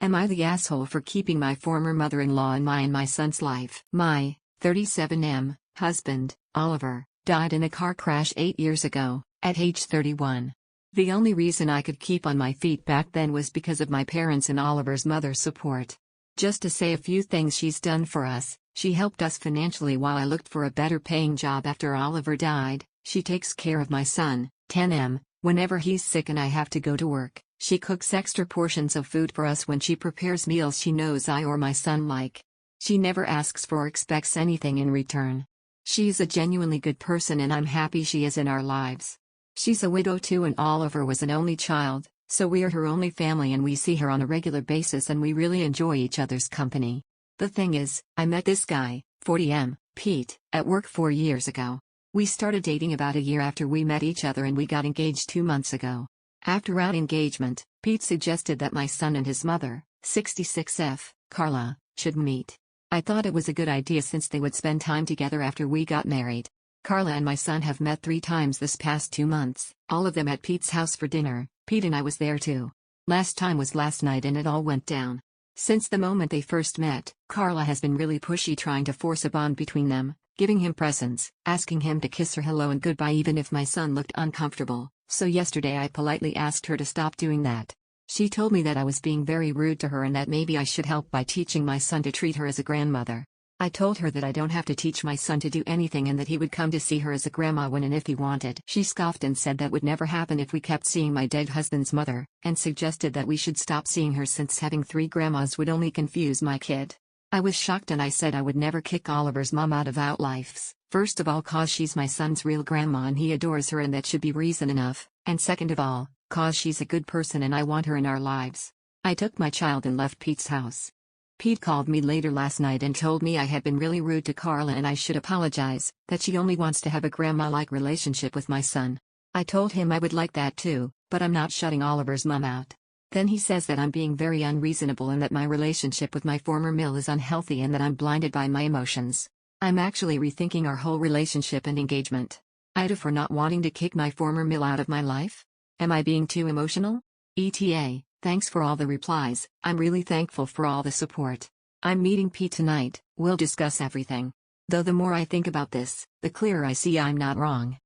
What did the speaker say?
Am I the asshole for keeping my former mother-in-law in my son's life? My 37M husband, Oliver, died in a car crash 8 years ago, at age 31. The only reason I could keep on my feet back then was because of my parents' and Oliver's mother's support. Just to say a few things she's done for us: she helped us financially while I looked for a better paying job after Oliver died. She takes care of my son, 10M, whenever he's sick and I have to go to work. She cooks extra portions of food for us when she prepares meals she knows I or my son like. She never asks for or expects anything in return. She's a genuinely good person and I'm happy she is in our lives. She's a widow too and Oliver was an only child, so we're her only family and we see her on a regular basis and we really enjoy each other's company. The thing is, I met this guy, 40M, Pete, at work 4 years ago. We started dating about a year after we met each other and we got engaged 2 months ago. After our engagement, Pete suggested that my son and his mother, 66F, Carla, should meet. I thought it was a good idea since they would spend time together after we got married. Carla and my son have met 3 times this past 2 months, all of them at Pete's house for dinner. Pete and I was there too. Last time was last night and it all went down. Since the moment they first met, Carla has been really pushy, trying to force a bond between them, giving him presents, asking him to kiss her hello and goodbye even if my son looked uncomfortable. So yesterday I politely asked her to stop doing that. She told me that I was being very rude to her and that maybe I should help by teaching my son to treat her as a grandmother. I told her that I don't have to teach my son to do anything and that he would come to see her as a grandma when and if he wanted. She scoffed and said that would never happen if we kept seeing my dead husband's mother, and suggested that we should stop seeing her since having 3 grandmas would only confuse my kid. I was shocked and I said I would never kick Oliver's mom out of our lives. First of all, cause she's my son's real grandma and he adores her and that should be reason enough, and second of all, cause she's a good person and I want her in our lives. I took my child and left Pete's house. Pete called me later last night and told me I had been really rude to Carla and I should apologize, that she only wants to have a grandma-like relationship with my son. I told him I would like that too, but I'm not shutting Oliver's mom out. Then he says that I'm being very unreasonable and that my relationship with my former mill is unhealthy and that I'm blinded by my emotions. I'm actually rethinking our whole relationship and engagement. Aita for not wanting to kick my former mill out of my life? Am I being too emotional? ETA, thanks for all the replies, I'm really thankful for all the support. I'm meeting Pete tonight, we'll discuss everything. Though the more I think about this, the clearer I see I'm not wrong.